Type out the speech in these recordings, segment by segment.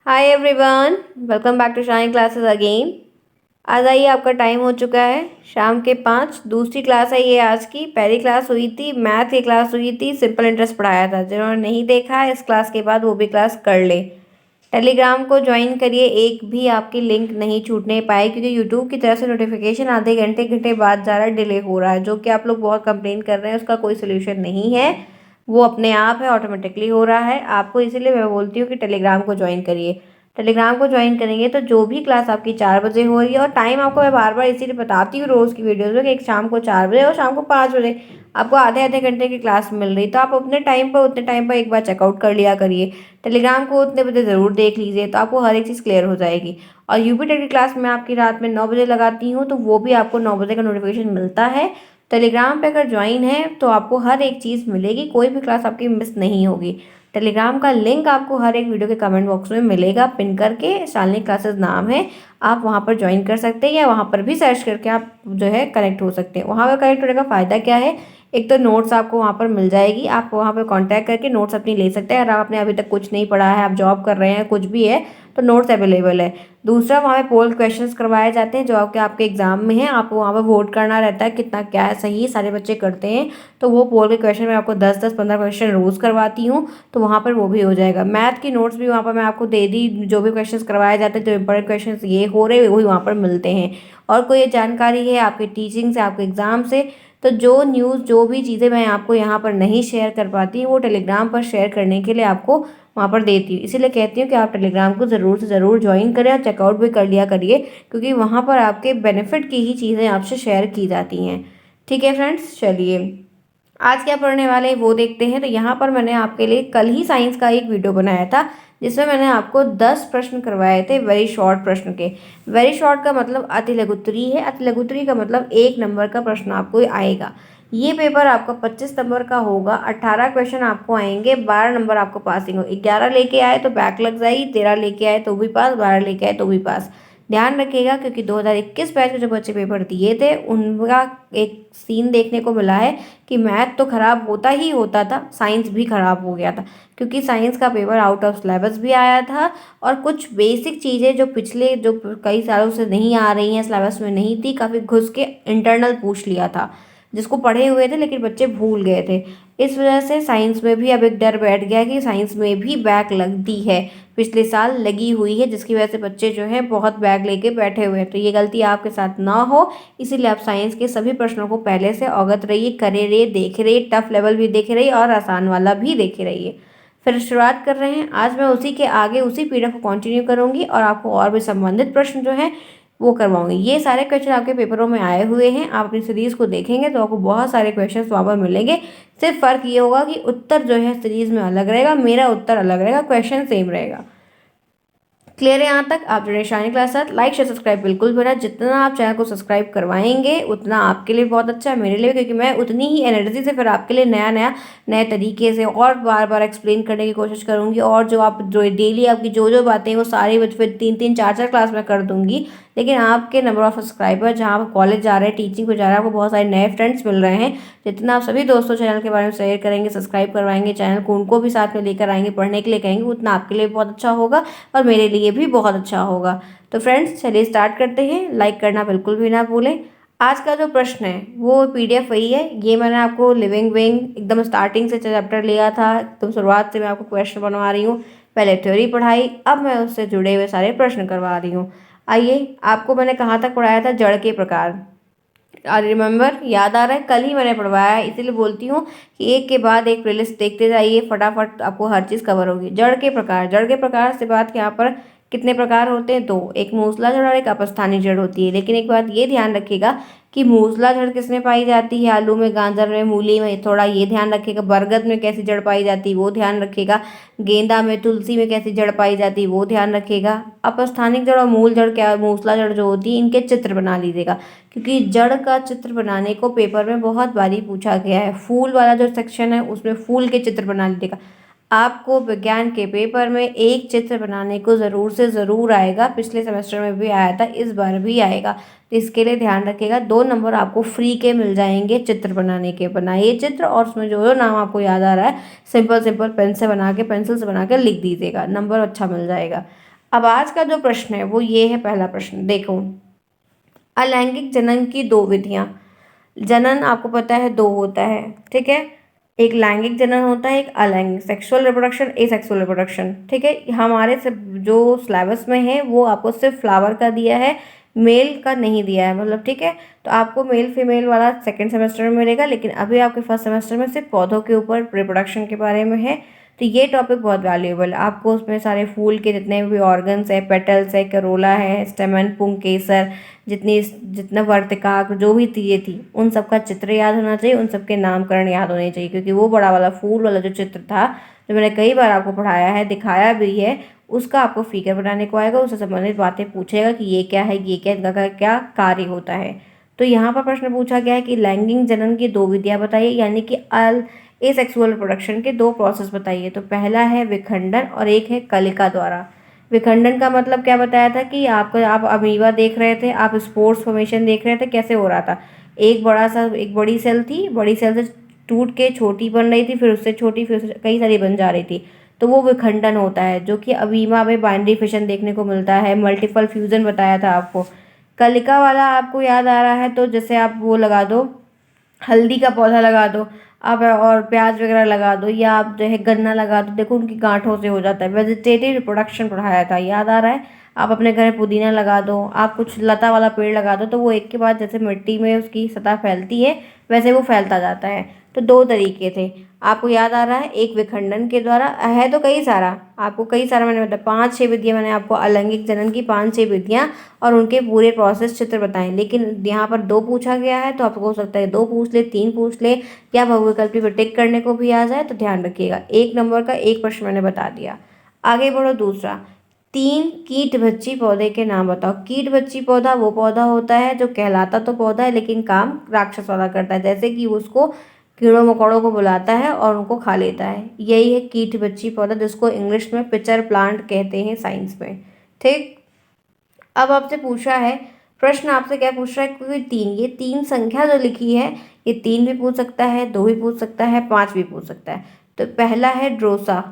Hi everyone, welcome back to Shine Classes again. आज आइए, आपका टाइम हो चुका है शाम के 5। दूसरी क्लास है ये आज की। पहली क्लास हुई थी, मैथ की क्लास हुई थी, सिंपल इंटरेस्ट पढ़ाया था। जिन्होंने नहीं देखा है इस क्लास के बाद वो भी क्लास कर ले। टेलीग्राम को ज्वाइन करिए, एक भी आपकी लिंक नहीं छूटने पाए, क्योंकि यूट्यूब की तरफ से नोटिफिकेशन आधे घंटे घंटे बाद जा रहा है, डिले हो रहा है, जो कि आप लोग बहुत कंप्लेन कर रहे हैं। उसका कोई सोल्यूशन नहीं है, वो अपने आप है, ऑटोमेटिकली हो रहा है आपको। इसीलिए मैं बोलती हूँ कि टेलीग्राम को ज्वाइन करिए। टेलीग्राम को ज्वाइन करेंगे तो जो भी क्लास आपकी 4 बजे हो रही है, और टाइम आपको मैं बार बार इसीलिए बताती हूँ रोज़ की वीडियोज़ में कि एक शाम को 4 बजे और शाम को 5 बजे आपको आधे आधे घंटे की क्लास मिल रही, तो आप अपने टाइम पर उतने टाइम पर एक बार चेकआउट कर लिया करिए। टेलीग्राम को उतने बजे ज़रूर देख लीजिए, तो आपको हर एक चीज़ क्लियर हो जाएगी। और यूपी टेक की क्लास मैं आपकी रात में 9 बजे लगाती हूँ, तो वो भी आपको 9 बजे का नोटिफिकेशन मिलता है। टेलीग्राम पे अगर ज्वाइन है तो आपको हर एक चीज़ मिलेगी, कोई भी क्लास आपकी मिस नहीं होगी। टेलीग्राम का लिंक आपको हर एक वीडियो के कमेंट बॉक्स में मिलेगा, पिन करके शालिनी क्लासेस नाम है। आप वहाँ पर ज्वाइन कर सकते हैं, या वहाँ पर भी सर्च करके आप जो है कनेक्ट हो सकते हैं। वहाँ पर कनेक्ट होने का फ़ायदा क्या है? एक तो नोट्स आपको वहाँ पर मिल जाएगी, आप वहाँ पर कांटेक्ट करके नोट्स अपनी ले सकते हैं। अगर आपने अभी तक कुछ नहीं पढ़ा है, आप जॉब कर रहे हैं, कुछ भी है, तो नोट्स अवेलेबल है। दूसरा, वहाँ पे पोल क्वेश्चंस करवाए जाते हैं जो आपके आपके एग्जाम में है। आपको वहाँ पर वोट करना रहता है, कितना क्या है सही, सारे बच्चे करते हैं। तो वो पोल के क्वेश्चन में आपको 10-10, 15 क्वेश्चन रोज़ करवाती हूँ, तो वहाँ पर वो भी हो जाएगा। मैथ की नोट्स भी वहाँ पर मैं आपको दे दी, जो भी क्वेश्चंस करवाए जाते हैं, जो इंपॉर्टेंट क्वेश्चंस ये हो रहे वही वहाँ पर मिलते हैं। और कोई जानकारी है आपकी टीचिंग से, आपके एग्ज़ाम से, तो जो न्यूज़, जो भी चीज़ें मैं आपको यहाँ पर नहीं शेयर कर पाती, वो टेलीग्राम पर शेयर करने के लिए आपको वहाँ पर देती हूँ। इसीलिए कहती हूँ कि आप टेलीग्राम को ज़रूर से ज़रूर ज्वाइन करें और चेकआउट भी कर लिया करिए, क्योंकि वहाँ पर आपके बेनिफिट की ही चीज़ें आपसे शेयर की जाती हैं। ठीक है फ्रेंड्स, चलिए आज क्या पढ़ने वाले हैं वो देखते हैं। तो यहाँ पर मैंने आपके लिए कल ही साइंस का एक वीडियो बनाया था, जिसमें मैंने आपको 10 प्रश्न करवाए थे, वेरी शॉर्ट प्रश्न के। वेरी शॉर्ट का मतलब अति लघुत्तरी है, अति लघुत्तरी का मतलब 1 नंबर का प्रश्न आपको आएगा। ये पेपर आपका 25 नंबर का होगा। 18 क्वेश्चन आपको आएंगे, 12 नंबर आपको पासिंग हो। 11 लेके आए तो बैक लग जाएगी, 13 लेके आए तो भी पास, 12 लेके आए तो भी पास। ध्यान रखिएगा, क्योंकि 2021 बैच के जो बच्चे पेपर दिए थे उनका एक सीन देखने को मिला है कि मैथ तो खराब होता ही होता था, साइंस भी खराब हो गया था, क्योंकि साइंस का पेपर आउट ऑफ सिलेबस भी आया था। और कुछ बेसिक चीज़ें जो पिछले जो कई सालों से नहीं आ रही हैं, सिलेबस में नहीं थी, काफ़ी घुस के इंटरनल पूछ लिया था, जिसको पढ़े हुए थे लेकिन बच्चे भूल गए थे। इस वजह से साइंस में भी अब एक डर बैठ गया कि साइंस में भी बैक लगती है, पिछले साल लगी हुई है, जिसकी वजह से बच्चे जो है बहुत बैग लेके बैठे हुए हैं। तो ये गलती आपके साथ ना हो, इसीलिए आप साइंस के सभी प्रश्नों को पहले से अवगत रहिए, करे रहिए, देखे रहिए, टफ लेवल भी देखे रहिए और आसान वाला भी देखे रहिए। फिर शुरुआत कर रहे हैं। आज मैं उसी के आगे उसी पीडीएफ को कंटिन्यू करूंगी और आपको और भी संबंधित प्रश्न जो है वो करवाऊंगी। ये सारे क्वेश्चन आपके पेपरों में आए हुए हैं, आप अपनी सीरीज़ को देखेंगे तो आपको बहुत सारे क्वेश्चन वहाँ पर मिलेंगे। सिर्फ फ़र्क ये होगा कि उत्तर जो है सीरीज़ में अलग रहेगा, मेरा उत्तर अलग रहेगा, क्वेश्चन सेम रहेगा। क्लियर है यहाँ तक? आप जुड़े शानी क्लास साथ, लाइक शेयर सब्सक्राइब बिल्कुल भी ना। जितना आप चैनल को सब्सक्राइब करवाएंगे उतना आपके लिए बहुत अच्छा है, मेरे लिए भी, क्योंकि मैं उतनी ही एनर्जी से फिर आपके लिए नया नया नए तरीके से और बार बार एक्सप्लेन करने की कोशिश करूँगी। और जो आप जो डेली आपकी जो जो बातें हैं वो सारी फिर 3-3, 4-4 क्लास में कर दूँगी। लेकिन आपके नंबर ऑफ सब्सक्राइबर, जहाँ आप कॉलेज जा रहे हैं, टीचिंग को जा रहे हैं, आपको बहुत सारे नए फ्रेंड्स मिल रहे हैं। जितना आप सभी दोस्तों चैनल के बारे में शेयर करेंगे, सब्सक्राइब करवाएंगे, चैनल को उनको भी साथ में लेकर आएंगे, पढ़ने के लिए कहेंगे, उतना आपके लिए बहुत अच्छा होगा और मेरे लिए भी बहुत अच्छा होगा। तो फ्रेंड्स चलिए स्टार्ट करते हैं। लाइक करना बिल्कुल भी ना भूलें। आज का जो प्रश्न है वो पीडीएफ वही है, ये मैंने आपको लिविंग विंग एकदम स्टार्टिंग से चैप्टर लिया था, एकदम शुरुआत से मैं आपको क्वेश्चन बनवा रही हूँ। पहले थ्योरी पढ़ाई, अब मैं उससे जुड़े हुए सारे प्रश्न करवा रही हूँ। आइए, आपको मैंने कहाँ तक पढ़ाया था? जड़ के प्रकार। रिमेंबर, याद आ रहा है? कल ही मैंने पढ़वाया है, इसीलिए बोलती हूँ कि एक के बाद एक प्लेलिस्ट देखते जाइए, फटाफट आपको हर चीज़ कवर होगी। जड़ के प्रकार, जड़ के प्रकार से बात, यहाँ पर कितने प्रकार होते हैं? दो, एक मूसलाधार और एक अपस्थानिक जड़ होती है। लेकिन एक बात ये ध्यान रखिएगा कि मूसलाधार किसमें पाई जाती है? आलू में, गाजर में, मूली में, थोड़ा ये ध्यान रखिएगा। बरगद में कैसी जड़ पाई जाती है वो ध्यान रखिएगा। गेंदा में, तुलसी में कैसी जड़ पाई जाती है वो ध्यान रखिएगा। अपस्थानिक जड़ और मूल जड़ क्या, मूसला जड़ जो होती है, इनके चित्र बना लीजिएगा, क्योंकि जड़ का चित्र बनाने को पेपर में बहुत बारी पूछा गया है। फूल वाला जो सेक्शन है उसमें फूल के चित्र बना लीजिएगा। आपको विज्ञान के पेपर में एक चित्र बनाने को ज़रूर से ज़रूर आएगा, पिछले सेमेस्टर में भी आया था, इस बार भी आएगा। तो इसके लिए ध्यान रखिएगा। 2 नंबर आपको फ्री के मिल जाएंगे चित्र बनाने के। बनाइए चित्र और उसमें जो जो नाम आपको याद आ रहा है सिंपल सिंपल पेन से बना के, पेंसिल से बना के लिख दीजिएगा, नंबर अच्छा मिल जाएगा। अब आज का जो प्रश्न है वो ये है, पहला प्रश्न देखो, अलैंगिक जनन की दो विधियां। जनन आपको पता है दो होता है, ठीक है, एक लैंगिक जनन होता है, एक अलैंगिक, सेक्सुअल रिप्रोडक्शन, एसेक्सुअल रिप्रोडक्शन, ठीक है। हमारे जो सिलेबस में है वो आपको सिर्फ फ्लावर का दिया है, मेल का नहीं दिया है, मतलब ठीक है। तो आपको मेल फीमेल वाला सेकंड सेमेस्टर में मिलेगा, लेकिन अभी आपके फर्स्ट सेमेस्टर में सिर्फ पौधों के ऊपर रिप्रोडक्शन के बारे में है। तो ये टॉपिक बहुत वैल्यूएबल है आपको, उसमें सारे फूल के जितने भी ऑर्गन्स है, पेटल्स है, करोला है, स्टेमन, पुंकेसर, जितना वर्तिकाग्र, जो भी चीज़ें थी उन सब का चित्र याद होना चाहिए, उन सब के नामकरण याद होने चाहिए, क्योंकि वो बड़ा वाला फूल वाला जो चित्र था जो मैंने कई बार आपको पढ़ाया है, दिखाया भी है, उसका आपको फिगर बनाने को आएगा, उससे संबंधित बातें पूछेगा कि ये क्या है, ये क्या, इनका क्या कार्य होता है। तो यहाँ पर प्रश्न पूछा गया है कि लैंगिक जनन की दो विधियाँ बताइए, यानी कि एसेक्सुअल रिप्रोडक्शन के दो प्रोसेस बताइए। तो पहला है विखंडन और एक है कलिका द्वारा। विखंडन का मतलब क्या बताया था कि आप अमीबा देख रहे थे, आप स्पोर्स फॉर्मेशन देख रहे थे, कैसे हो रहा था, एक बड़ी सेल थी, बड़ी सेल से टूट के छोटी बन रही थी, फिर उससे छोटी, फिर उससे कई सारी बन जा रही थी, तो वो विखंडन होता है, जो कि अमीबा में बाइनरी फिशन देखने को मिलता है। मल्टीपल फ्यूजन बताया था आपको। कलिका वाला आपको याद आ रहा है, तो जैसे आप वो लगा दो, हल्दी का पौधा लगा दो आप, और प्याज वगैरह लगा दो, या आप जो है गन्ना लगा दो, देखो उनकी गांठों से हो जाता है। वेजिटेटिव रिप्रोडक्शन पढ़ाया था, याद आ रहा है। आप अपने घर में पुदीना लगा दो, आप कुछ लता वाला पेड़ लगा दो, तो वो एक के बाद जैसे मिट्टी में उसकी सतह फैलती है वैसे वो फैलता जाता है। तो दो तरीके थे, आपको याद आ रहा है, एक विखंडन के द्वारा है, तो कई सारा, आपको कई सारा मैंने बताया, 5-6 विधियाँ मैंने आपको अलैंगिक जनन की 5-6 विधियाँ और उनके पूरे प्रोसेस चित्र बताएं। लेकिन यहाँ पर दो पूछा गया है, तो आपको हो सकता है दो पूछ ले, तीन पूछ ले, या बहुविकल्पी पर टिक करने को भी आ जाए, तो ध्यान रखिएगा। 1 नंबर का एक प्रश्न मैंने बता दिया। आगे बढ़ो, दूसरा, 3 कीट भक्षी पौधे के नाम बताओ। कीट भक्षी पौधा वो पौधा होता है जो कहलाता तो पौधा है लेकिन काम राक्षस वाला करता है, जैसे कि उसको कीड़ों मकोड़ों को बुलाता है और उनको खा लेता है, यही है कीट भक्षी पौधा, जिसको इंग्लिश में पिचर प्लांट कहते हैं साइंस में, ठीक। अब आपसे पूछा है प्रश्न, आपसे क्या पूछ रहा है, क्योंकि तीन, ये तीन संख्या जो लिखी है, ये 3 भी पूछ सकता है, 2 भी पूछ सकता है, 5 भी पूछ सकता है। तो पहला है ड्रोसा।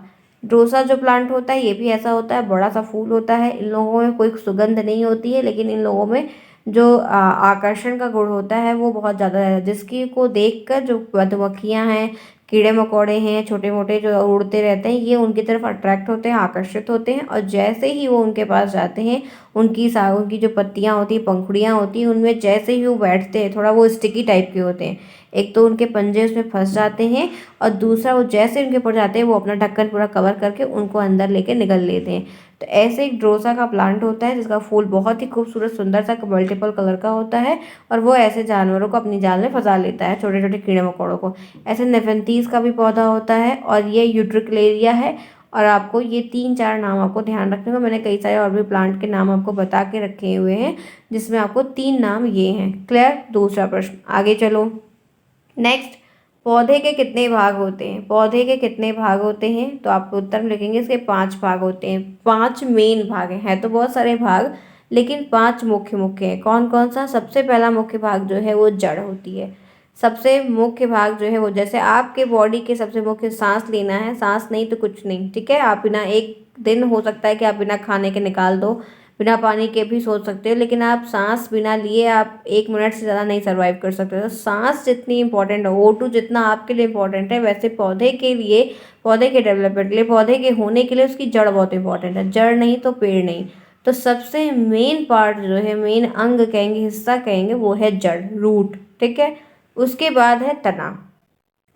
ड्रोसा जो प्लांट होता है ये भी ऐसा होता है, बड़ा सा फूल होता है, इन लोगों में कोई सुगंध नहीं होती है, लेकिन इन लोगों में जो आकर्षण का गुण होता है वो बहुत ज़्यादा है, जिसकी को देखकर जो मधुमक्खियाँ हैं, कीड़े मकोड़े हैं, छोटे मोटे जो उड़ते रहते हैं, ये उनकी तरफ अट्रैक्ट होते हैं, आकर्षित होते हैं, और जैसे ही वो उनके पास जाते हैं, उनकी जो पत्तियां होती हैं, पंखुड़ियां होती हैं, उनमें जैसे ही वो बैठते हैं, थोड़ा वो स्टिकी टाइप के होते हैं, एक तो उनके पंजे उसमें फंस जाते हैं, और दूसरा वो जैसे उनके ऊपर जाते हैं वो अपना ढक्कन पूरा कवर करके उनको अंदर लेके निगल लेते हैं। तो ऐसे एक ड्रोसा का प्लांट होता है, जिसका फूल बहुत ही खूबसूरत सुंदर सा मल्टीपल कलर का होता है, और वो ऐसे जानवरों को अपनी जाल में फंसा लेता है, छोटे छोटे कीड़े मकोड़ों को। ऐसे नेफेंथीस का भी पौधा होता है, और ये यूट्रिकुलेरिया है। और आपको ये 3-4 नाम आपको ध्यान रखने को, मैंने कई सारे और भी प्लांट के नाम आपको बता के रखे हुए हैं, जिसमें आपको 3 नाम ये हैं। क्लियर? दूसरा प्रश्न, आगे चलो। नेक्स्ट, पौधे के कितने भाग होते हैं? पौधे के कितने भाग होते हैं? तो आप उत्तर में लिखेंगे इसके 5 भाग होते हैं। 5 मेन भाग हैं, तो बहुत सारे भाग, लेकिन 5 मुख्य मुख्य हैं। कौन कौन सा? सबसे पहला मुख्य भाग जो है वो जड़ होती है। सबसे मुख्य भाग जो है वो, जैसे आपके बॉडी के सबसे मुख्य, सांस लेना है, सांस नहीं तो कुछ नहीं, ठीक है। आप बिना, एक दिन हो सकता है कि आप बिना खाने के निकाल दो, बिना पानी के भी सोच सकते हो, लेकिन आप सांस बिना लिए आप 1 मिनट से ज़्यादा नहीं सर्वाइव कर सकते। तो सांस जितनी इंपॉर्टेंट है, O2 जितना आपके लिए इंपॉर्टेंट है, वैसे पौधे के लिए, पौधे के डेवलपमेंट के लिए, पौधे के होने के लिए उसकी जड़ बहुत इंपॉर्टेंट है। जड़ नहीं तो पेड़ नहीं। तो सबसे मेन पार्ट जो है, मेन अंग कहेंगे, हिस्सा कहेंगे, वो है जड़, रूट, ठीक है। उसके बाद है तना,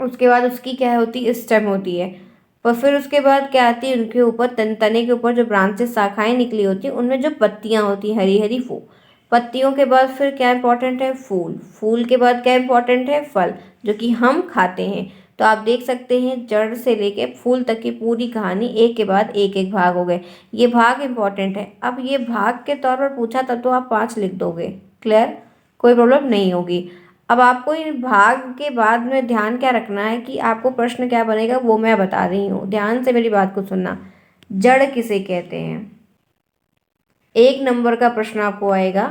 उसके बाद उसकी क्या होती है, स्टेम होती है। और फिर उसके बाद क्या आती है, उनके ऊपर तने के ऊपर जो ब्रांचेस, शाखाएं निकली होती हैं, उनमें जो पत्तियां होती हैं, हरी हरी, वो पत्तियों के बाद फिर क्या इंपॉर्टेंट है, फूल। फूल के बाद क्या इंपॉर्टेंट है, फल, जो कि हम खाते हैं। तो आप देख सकते हैं जड़ से लेके फूल तक की पूरी कहानी एक के बाद एक एक भाग हो गए। ये भाग इंपॉर्टेंट है। अब ये भाग के तौर पर पूछा तब तो आप 5 लिख दोगे। क्लियर? कोई प्रॉब्लम नहीं होगी। अब आपको इन भाग के बाद में ध्यान क्या रखना है कि आपको प्रश्न क्या बनेगा वो मैं बता रही हूँ, ध्यान से मेरी बात को सुनना। जड़ किसे कहते हैं? 1 नंबर का प्रश्न आपको आएगा,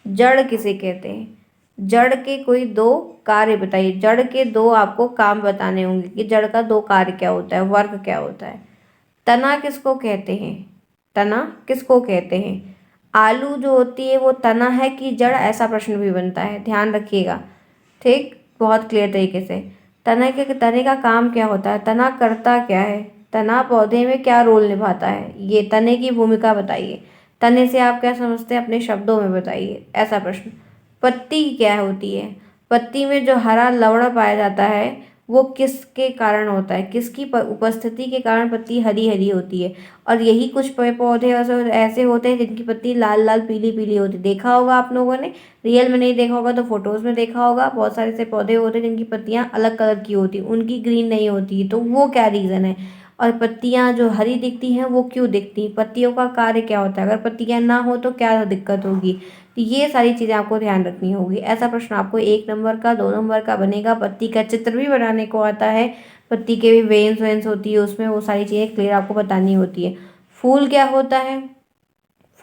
जड़ किसे कहते हैं? जड़ के कोई 2 कार्य बताइए। जड़ के 2 आपको काम बताने होंगे कि जड़ का 2 कार्य क्या होता है, वर्क क्या होता है। तना किसको कहते हैं? तना किसको कहते हैं? आलू जो होती है वो तना है कि जड़, ऐसा प्रश्न भी बनता है, ध्यान रखिएगा। ठीक, बहुत क्लियर तरीके से। तने का काम क्या होता है? तना करता क्या है? तना पौधे में क्या रोल निभाता है? ये तने की भूमिका बताइए। तने से आप क्या समझते हैं अपने शब्दों में बताइए, ऐसा प्रश्न। पत्ती क्या होती है? पत्ती में जो हरा लवण पाया जाता है वो किसके कारण होता है? किसकी उपस्थिति के कारण पत्ती हरी हरी होती है? और यही कुछ पेड़ पौधे ऐसे होते हैं जिनकी पत्ती लाल लाल पीली पीली होती है। देखा होगा आप लोगों ने, रियल में नहीं देखा होगा तो फोटोज़ में देखा होगा। बहुत सारे ऐसे पौधे होते हैं जिनकी पत्तियां अलग कलर की होती, उनकी ग्रीन नहीं होती। तो वो क्या रीज़न है? और पत्तियां जो हरी दिखती हैं वो क्यों दिखती हैं? पत्तियों का कार्य क्या होता है? अगर पत्तियां ना हो तो क्या दिक्कत होगी? तो ये सारी चीज़ें आपको ध्यान रखनी होगी। ऐसा प्रश्न आपको 1 नंबर का, 2 नंबर का बनेगा। पत्ती का चित्र भी बनाने को आता है, पत्ती के भी वेन्स वेन्स होती है उसमें, वो सारी चीज़ें क्लियर आपको बतानी होती है। फूल क्या होता है?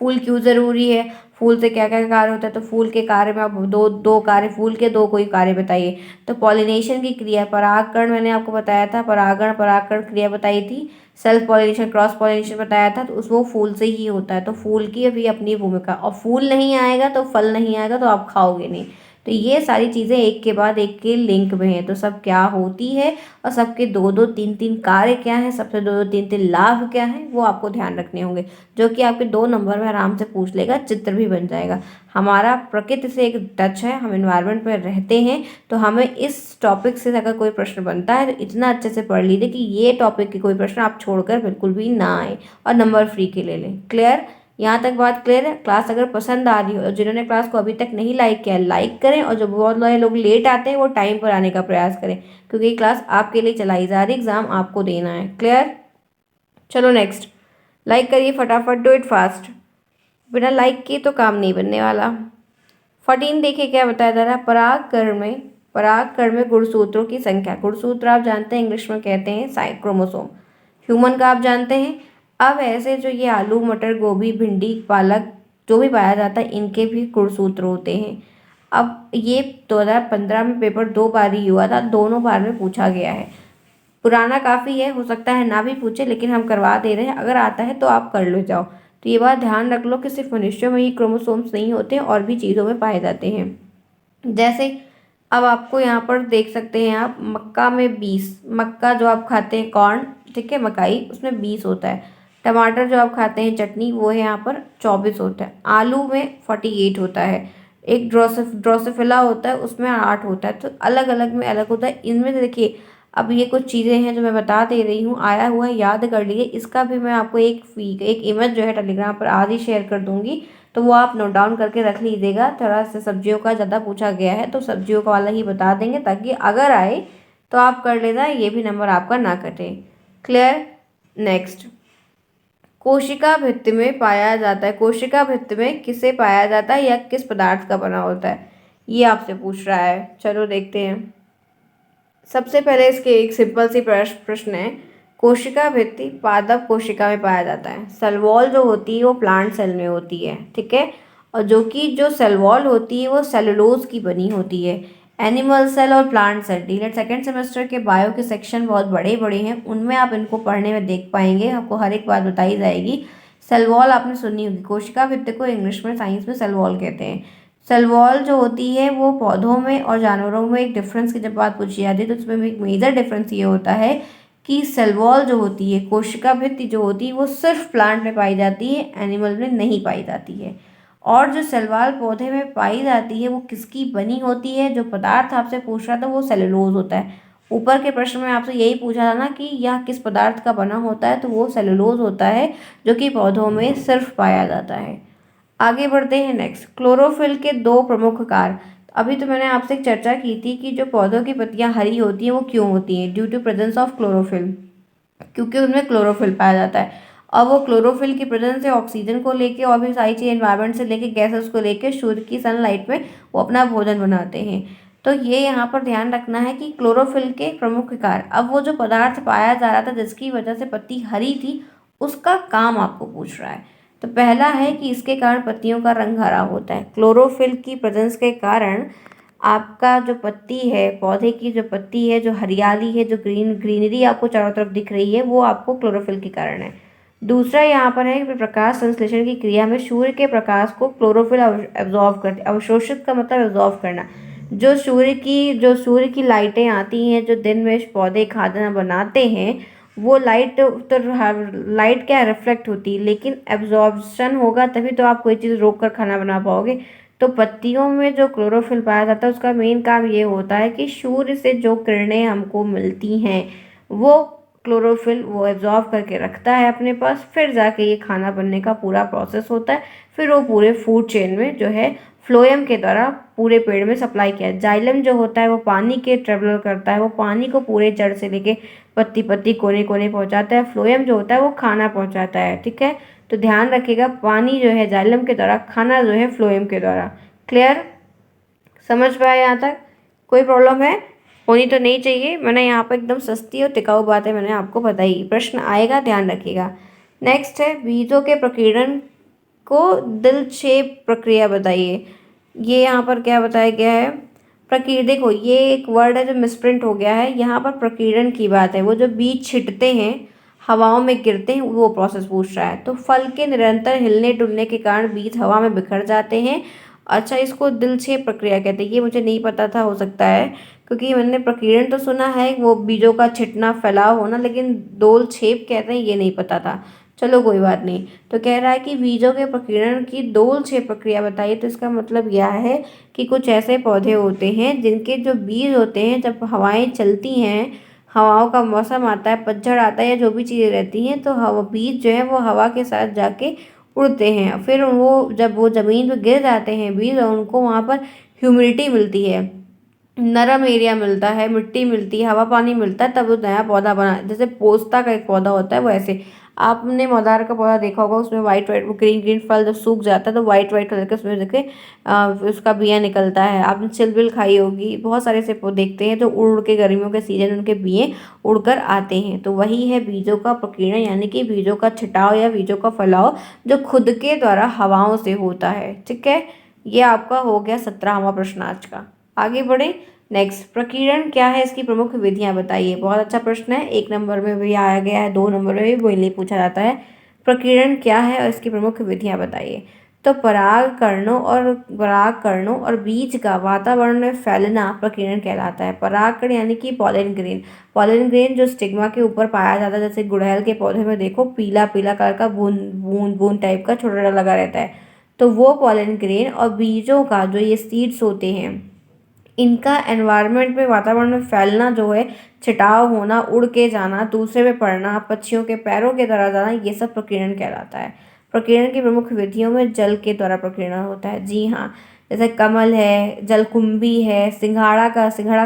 फूल क्यों ज़रूरी है? फूल से क्या क्या कार्य होता है? तो फूल के कार्य में आप दो दो कार्य, फूल के दो कोई कार्य बताइए। तो पॉलिनेशन की क्रिया, परागकण मैंने आपको बताया था, परागण परागकण क्रिया बताई थी। सेल्फ पॉलिनेशन, क्रॉस पॉलिनेशन बताया था, तो उस वो फूल से ही होता है। तो फूल की अभी अपनी भूमिका, और फूल नहीं आएगा तो फल नहीं आएगा तो आप खाओगे नहीं। तो ये सारी चीज़ें एक के बाद एक के लिंक में हैं। तो सब क्या होती है और सबके दो दो तीन तीन कार्य क्या हैं, सबसे दो दो तीन तीन लाभ क्या हैं, वो आपको ध्यान रखने होंगे, जो कि आपके 2 नंबर में आराम से पूछ लेगा, चित्र भी बन जाएगा। हमारा प्रकृति से एक टच है, हम इन्वायरमेंट में रहते हैं, तो हमें इस टॉपिक से अगर कोई प्रश्न बनता है तो इतना अच्छे से पढ़ लीजिए कि ये टॉपिक के कोई प्रश्न आप छोड़कर बिल्कुल भी ना आए और नंबर फ्री के ले लें। क्लियर? यहाँ तक बात क्लियर है? क्लास अगर पसंद आ रही हो और जिन्होंने क्लास को अभी तक नहीं लाइक किया लाइक करें, और जो बहुत सारे लोग लेट आते हैं वो टाइम पर आने का प्रयास करें, क्योंकि ये क्लास आपके लिए चलाई जा रही, एग्जाम आपको देना है। क्लियर? चलो नेक्स्ट, लाइक करिए फटाफट, डू इट फास्ट, बिना लाइक किए तो काम नहीं बनने वाला। 14 देखिए क्या बताया जा रहा है। परागकण में गुणसूत्रों की संख्या, गुणसूत्र आप जानते हैं इंग्लिश में कहते हैं क्रोमोसोम, ह्यूमन का आप जानते हैं। अब ऐसे जो ये आलू मटर गोभी भिंडी पालक जो भी पाया जाता है इनके भी गुणसूत्र होते हैं। अब ये 2015 में पेपर 2 बार ही हुआ था, दोनों बार में पूछा गया है। पुराना काफ़ी है, हो सकता है ना भी पूछे, लेकिन हम करवा दे रहे हैं, अगर आता है तो आप कर लो जाओ। तो ये बात ध्यान रख लो कि सिर्फ मनुष्यों में ही क्रोमोसोम्स नहीं होते, और भी चीज़ों में पाए जाते हैं। जैसे अब आपको यहाँ पर देख सकते हैं आप, मक्का में 20, मक्का जो आप खाते हैं कॉर्न, ठीक है, मकाई, उसमें 20 होता है। टमाटर जो आप खाते हैं चटनी, वो है यहाँ पर 24 होता है। आलू में 48 होता है। एक ड्रोसोफिला होता है उसमें 8 होता है। तो अलग अलग में अलग होता है। इनमें से देखिए, अब ये कुछ चीज़ें हैं जो मैं बता दे रही हूँ, आया हुआ है, याद कर लीजिए। इसका भी मैं आपको एक इमेज जो है टेलीग्राम पर आज ही शेयर कर दूँगी, तो वो आप नोट डाउन करके रख लीजिएगा। थोड़ा सा सब्जियों का ज़्यादा पूछा गया है तो सब्जियों का वाला ही बता देंगे, ताकि अगर आए तो आप कर लेना, ये भी नंबर आपका ना कटे। क्लियर? नेक्स्ट, कोशिका भित्ति में पाया जाता है, कोशिका भित्ति में किसे पाया जाता है या किस पदार्थ का बना होता है, ये आपसे पूछ रहा है। चलो देखते हैं। सबसे पहले इसके एक सिंपल सी प्रश्न है, कोशिका भित्ति पादप कोशिका में पाया जाता है। सेल वॉल जो होती है वो प्लांट सेल में होती है, ठीक है, और जो सेल वॉल होती है वो सेलुलोज की बनी होती है। एनिमल सेल और प्लांट सेल, डीलेट सेकेंड सेमेस्टर के बायो के सेक्शन बहुत बड़े बड़े हैं, उनमें आप इनको पढ़ने में देख पाएंगे, आपको हर एक बात बताई जाएगी। सेल वॉल आपने सुनी होगी, कोशिका भित्ति को इंग्लिश में साइंस में सेल वॉल कहते हैं। सेल वॉल जो होती है वो पौधों में और जानवरों में एक डिफरेंस की जब बात पूछी जाती है तो उसमें एक मेजर डिफरेंस ये होता है कि सेल वॉल जो होती है, कोशिका भित्ति जो होती है, वो सिर्फ प्लांट में पाई जाती है, एनिमल में नहीं पाई जाती है। और जो सेल वॉल पौधे में पाई जाती है वो किसकी बनी होती है? जो पदार्थ आपसे पूछ रहा था वो सेलुलोज होता है। ऊपर के प्रश्न में आपसे यही पूछा था ना कि यह किस पदार्थ का बना होता है, तो वो सेलुलोज होता है, जो कि पौधों में सिर्फ पाया जाता है। आगे बढ़ते हैं नेक्स्ट, क्लोरोफिल के 2 प्रमुख कार्य। अभी तो मैंने आपसे एक चर्चा की थी कि जो पौधों की पत्तियां हरी होती हैं वो क्यों होती हैं, due to presence of chlorophyll, क्योंकि उनमें क्लोरोफिल पाया जाता है। और वो क्लोरोफिल की प्रेजेंस से ऑक्सीजन को लेके और भी सारी चीज़ एनवायरनमेंट से लेके गैसेस को लेके सूर्य की सनलाइट में वो अपना भोजन बनाते हैं। तो ये यहाँ पर ध्यान रखना है कि क्लोरोफिल के प्रमुख कार्य। अब वो जो पदार्थ पाया जा रहा था जिसकी वजह से पत्ती हरी थी, उसका काम आपको पूछ रहा है। तो पहला है कि इसके कारण पत्तियों का रंग हरा होता है। क्लोरोफिल की प्रेजेंस के कारण आपका जो पत्ती है, पौधे की जो पत्ती है, जो हरियाली है, जो ग्रीनरी आपको चारों तरफ दिख रही है, वो आपको क्लोरोफिल के कारण है। दूसरा यहाँ पर है कि प्रकाश संश्लेषण की क्रिया में सूर्य के प्रकाश को क्लोरोफिल एब्जॉर्व करते, अवशोषित का मतलब एब्जॉर्व करना। जो सूर्य की लाइटें आती हैं, जो दिन में पौधे खाना बनाते हैं, वो लाइट तो लाइट क्या रिफ्लेक्ट होती है, लेकिन एब्जॉर्प्शन होगा तभी तो आप कोई चीज़ रोक कर खाना बना पाओगे। तो पत्तियों में जो क्लोरोफिल पाया जाता है उसका मेन काम ये होता है कि सूर्य से जो किरणें हमको मिलती हैं वो क्लोरोफिल वो एब्जॉर्ब करके रखता है अपने पास, फिर जाके ये खाना बनने का पूरा प्रोसेस होता है, फिर वो पूरे फूड चेन में जो है फ्लोएम के द्वारा पूरे पेड़ में सप्लाई किया। जाइलम जो होता है वो पानी के ट्रेवल करता है, वो पानी को पूरे जड़ से लेके पत्ती पत्ती कोने कोने पहुंचाता है। फ्लोएम जो होता है वो खाना पहुंचाता है। ठीक है, तो ध्यान रखिएगा, पानी जो है जाइलम के द्वारा, खाना जो है फ्लोएम के द्वारा। क्लियर, समझ पाए यहाँ तक? कोई प्रॉब्लम है? होनी तो नहीं चाहिए, मैंने यहाँ पर एकदम सस्ती और टिकाऊ बातें मैंने आपको बताई। प्रश्न आएगा, ध्यान रखिएगा। नेक्स्ट है बीजों के प्रकीर्णन को दिलक्षेप प्रक्रिया बताइए। ये यहाँ पर क्या बताया गया है? देखो ये एक वर्ड है जो मिसप्रिंट हो गया है, यहाँ पर प्रकीर्णन की बात है। वो जो बीज छिटते हैं, हवाओं में गिरते हैं, वो प्रोसेस पूछ रहा है। तो फल के निरंतर हिलने डुलने के कारण बीज हवा में बिखर जाते हैं। अच्छा, इसको दिलक्षेप प्रक्रिया कहते हैं। ये मुझे नहीं पता था, हो सकता है, क्योंकि मैंने प्रकीर्णन तो सुना है वो बीजों का छिटना फैलाव होना, लेकिन दोल छेप कहते हैं ये नहीं पता था। चलो कोई बात नहीं। तो कह रहा है कि बीजों के प्रकीर्णन की दोल छेप प्रक्रिया बताइए। तो इसका मतलब यह है कि कुछ ऐसे पौधे होते हैं जिनके जो बीज होते हैं, जब हवाएं चलती हैं, हवाओं का मौसम आता है, पतझड़ आता है या जो भी चीज़ें रहती हैं, तो हवा बीज जो है वो हवा के साथ जाके उड़ते हैं। फिर वो जब वो ज़मीन पर गिर जाते हैं बीज, और उनको वहाँ पर ह्यूमिडिटी मिलती है, नरम एरिया मिलता है, मिट्टी मिलती है, हवा पानी मिलता है, तब वो नया पौधा बना। जैसे पोस्ता का एक पौधा होता है वो ऐसे, आपने मंदार का पौधा देखा होगा, उसमें वाइट वाइट वो ग्रीन ग्रीन फल जब सूख जाता है तो वाइट वाइट कलर के उसमें देखे उसका बिया निकलता है। आपने चिलबिल खाई होगी, बहुत सारे से देखते हैं जो उड़ उड़ के गर्मियों के सीजन उनके बिए उड़कर आते हैं। तो वही है बीजों का प्रकीर्णन, यानी कि बीजों का छिटाव या बीजों का फैलाव जो खुद के द्वारा हवाओं से होता है। ठीक है, ये आपका हो गया 17वां प्रश्न आज का। आगे बढ़े। नेक्स्ट, प्रकीर्णन क्या है, इसकी प्रमुख विधियां बताइए। बहुत अच्छा प्रश्न है, 1 नंबर में भी आया गया है, 2 नंबर में भी वही पूछा जाता है। प्रकीर्णन क्या है और इसकी प्रमुख विधियां बताइए। तो परागकणों और बीज का वातावरण में फैलना प्रकीर्णन कहलाता है। परागकण यानी कि पॉलन ग्रेन। पॉलन ग्रेन जो स्टिग्मा के ऊपर पाया जाता है, जैसे गुड़हल के पौधे में देखो पीला पीला कलर का बूंद बूंद बूंद टाइप का छोटा छोटा लगा रहता है, तो वो पॉलन ग्रेन। और बीजों का जो ये सीड्स होते हैं, इनका एनवायरनमेंट में, वातावरण में फैलना जो है, छिटाव होना, उड़ के जाना, दूसरे में पड़ना, पक्षियों के पैरों के द्वारा जाना, ये सब प्रकीर्णन कहलाता है। प्रकीर्णन की प्रमुख विधियों में जल के द्वारा प्रकीर्णन होता है। जी हाँ, जैसे कमल है, जलकुंभी है, सिंघाड़ा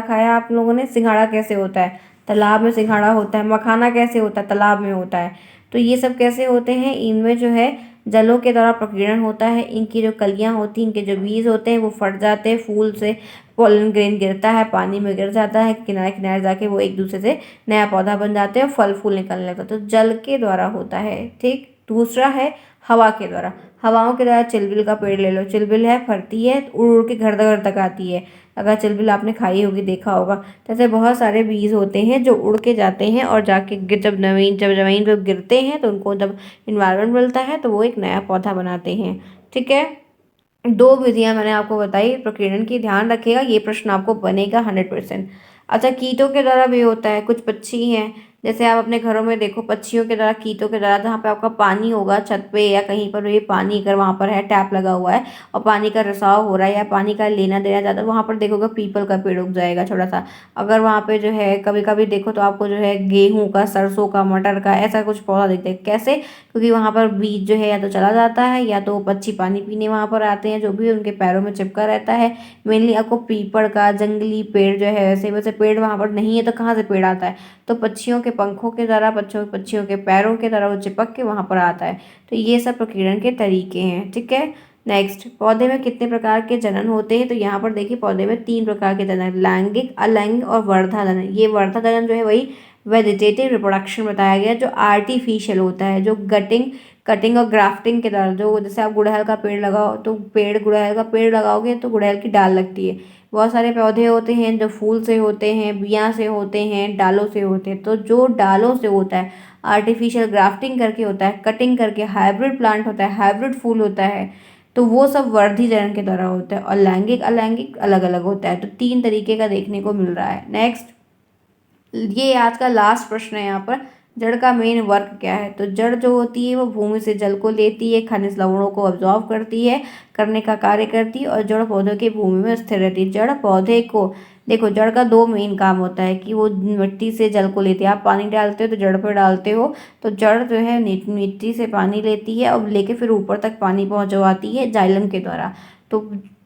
खाया आप लोगों ने? सिंघाड़ा कैसे होता है? तालाब में सिंघाड़ा होता है। मखाना कैसे होता है? तालाब में होता है। तो ये सब कैसे होते हैं? इनमें जो है जलों के द्वारा प्रकीर्णन होता है। इनकी जो कलियां होती हैं, इनके जो बीज होते हैं वो फट जाते हैं, फूल से पोलन ग्रेन गिरता है, पानी में गिर जाता है, किनारे किनारे जाके वो एक दूसरे से नया पौधा बन जाते हैं और फल फूल निकलने लगता है। तो जल के द्वारा होता है। ठीक, दूसरा है हवा के द्वारा। हवाओं के द्वारा चिलबिल का पेड़ ले लो, चिलबिल है, फरती है, उड़ उड़ के घर तक आती है। अगर चिलबिल आपने खाई होगी, देखा होगा। तो ऐसे बहुत सारे बीज होते हैं जो उड़ के जाते हैं और जाके जब ज़मीन पर गिरते हैं तो उनको जब इन्वायरमेंट मिलता है तो वो एक नया पौधा बनाते हैं। ठीक है, 2 विधियां मैंने आपको बताई प्रकीर्णन की, ध्यान रखिएगा, ये प्रश्न आपको बनेगा 100%। अच्छा, कीटों के द्वारा भी होता है। कुछ पक्षी हैं, जैसे आप अपने घरों में देखो, पक्षियों के द्वारा, कीटों के द्वारा, जहाँ पे आपका पानी होगा छत पे या कहीं पर, ये पानी अगर वहाँ पर है, टैप लगा हुआ है और पानी का रिसाव हो रहा है या पानी का लेना देना ज़्यादा, वहाँ पर देखोगे पीपल का पेड़ उग जाएगा छोटा सा। अगर वहाँ पे जो है कभी कभी देखो तो आपको जो है गेहूँ का, सरसों का, मटर का ऐसा कुछ पौधा दिखता है। कैसे? क्योंकि वहाँ पर बीज जो है या तो चला जाता है या तो पक्षी पानी पीने वहाँ पर आते हैं, जो भी उनके पैरों में चिपका रहता है। मेनली आपको पीपल का, जंगली पेड़ जो है, वैसे वैसे पेड़ वहाँ पर नहीं है तो कहाँ से पेड़ आता है? तो पक्षियों के पंखों के द्वारा, पक्षियों के पैरों के द्वारा वो चिपक के वहाँ पर आता है। तो ये सब प्रकीर्णन के तरीके हैं। ठीक है, नेक्स्ट, पौधे में कितने प्रकार के जनन होते हैं? तो यहाँ पर देखिए पौधे में 3 प्रकार के जनन, लैंगिक, अलैंगिक और वर्धा जनन। ये वर्धा जनन जो है वही वेजिटेटिव रिप्रोडक्शन बताया गया, जो आर्टिफिशियल होता है, जो कटिंग और ग्राफ्टिंग के द्वारा, जो जैसे आप गुड़हल का पेड़ लगाओ तो गुड़हल का पेड़ लगाओगे तो गुड़हल की डाल लगती है। बहुत सारे पौधे होते हैं जो फूल से होते हैं, बिया से होते हैं, डालों से होते हैं। तो जो डालों से होता है, आर्टिफिशियल ग्राफ्टिंग करके होता है, कटिंग करके, हाइब्रिड प्लांट होता है, हाइब्रिड फूल होता है, तो वो सब वर्धीकरण के द्वारा होता है। और लैंगिक अलैंगिक अलग अलग होता है। तो 3 तरीके का देखने को मिल रहा है। नेक्स्ट, ये आज का लास्ट प्रश्न है यहाँ पर, जड़ का मेन वर्क क्या है। तो जड़ जो होती है वो भूमि से जल को लेती है, खनिज लवणों को अब्जॉर्व करती है, करने का कार्य करती है, और जड़ पौधों की भूमि में स्थिर रहती है। जड़ पौधे को, देखो जड़ का 2 मेन काम होता है कि वो मिट्टी से जल को लेती है। आप पानी डालते हो तो जड़ पर डालते हो, तो जड़ जो है मिट्टी से पानी लेती है और लेके फिर ऊपर तक पानी पहुंचवाती है जाइलम के द्वारा। तो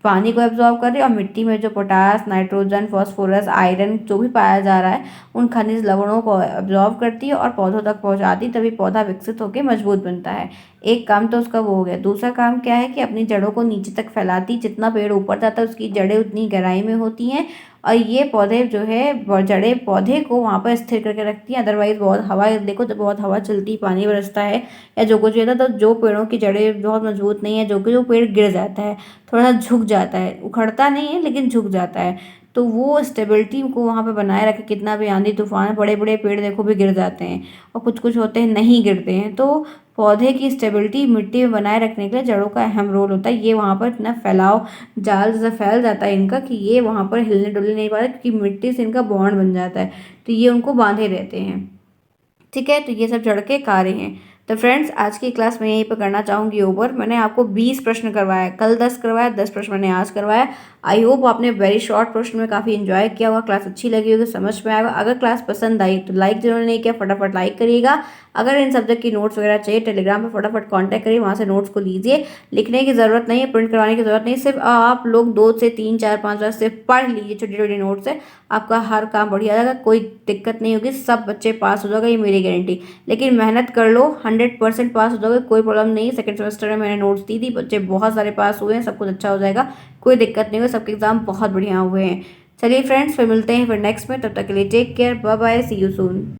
पानी को एब्जॉर्ब कर रही है और मिट्टी में जो पोटास, नाइट्रोजन, फास्फोरस, आयरन जो भी पाया जा रहा है उन खनिज लवणों को एब्जॉर्ब करती है और पौधों तक पहुंचाती, तभी पौधा विकसित होकर मजबूत बनता है। एक काम तो उसका वो हो गया। दूसरा काम क्या है कि अपनी जड़ों को नीचे तक फैलाती, जितना पेड़ ऊपर जाता है उसकी जड़ें उतनी गहराई में होती हैं, और ये पौधे जो है जड़ें पौधे को वहाँ पर स्थिर करके रखती हैं। अदरवाइज बहुत हवा, देखो जब बहुत हवा चलती, पानी बरसता है या जो कुछ भी होता है, तो जो पेड़ों की जड़ें बहुत मजबूत नहीं है, जो पेड़ गिर जाता है, थोड़ा सा झुक जाता है, उखड़ता नहीं है लेकिन झुक जाता है, तो वो स्टेबिलिटी को वहाँ पे बनाए रखे। कितना भी आंधी तूफान, बड़े बड़े पेड़ देखो भी गिर जाते हैं, और कुछ कुछ होते हैं नहीं गिरते हैं। तो पौधे की स्टेबिलिटी मिट्टी में बनाए रखने के लिए जड़ों का अहम रोल होता है। ये वहाँ पर इतना फैलाव, जाल जैसा फैल जाता है इनका कि ये वहाँ पर हिलने डुलने नहीं पाते, क्योंकि मिट्टी से इनका बॉन्ड बन जाता है, तो ये उनको बांधे रहते हैं। ठीक है, तो ये सब जड़ के कार्य हैं। तो फ्रेंड्स, आज की क्लास मैं यहीं पर करना चाहूँगी ओवर। मैंने आपको 20 प्रश्न करवाया, कल 10 करवाया, 10 प्रश्न मैंने आज करवाया। आई होप आपने वेरी शॉर्ट प्रश्न में काफ़ी एंजॉय किया होगा, क्लास अच्छी लगी होगी, समझ में आएगा। अगर क्लास पसंद आई तो लाइक जिन्होंने नहीं किया फटाफट लाइक करिएगा। अगर इन सब्जेक्ट की नोट्स वगैरह चाहिए, टेलीग्राम पर फटाफट कॉन्टैक्ट करिए, वहाँ से नोट्स को लीजिए। लिखने की ज़रूरत नहीं है, प्रिंट करवाने की ज़रूरत नहीं, सिर्फ आप लोग 2 से 3 4 5 बार सिर्फ पढ़ लीजिए, छोटी छोटी नोट्स से आपका हर काम बढ़िया जाएगा, कोई दिक्कत नहीं होगी, सब बच्चे पास हो जाएगा, ये मेरी गारंटी। लेकिन मेहनत कर लो, 100% पास हो जाओगे, कोई प्रॉब्लम नहीं है। सेकंड सेमेस्टर में मैंने नोट्स दी थी, बच्चे बहुत सारे पास हुए हैं, सब कुछ अच्छा हो जाएगा, कोई दिक्कत नहीं होगी, सबके एग्जाम बहुत बढ़िया हुए हैं। चलिए फ्रेंड्स, फिर मिलते हैं फिर नेक्स्ट में, तब तक के लिए take care, bye bye, see you soon.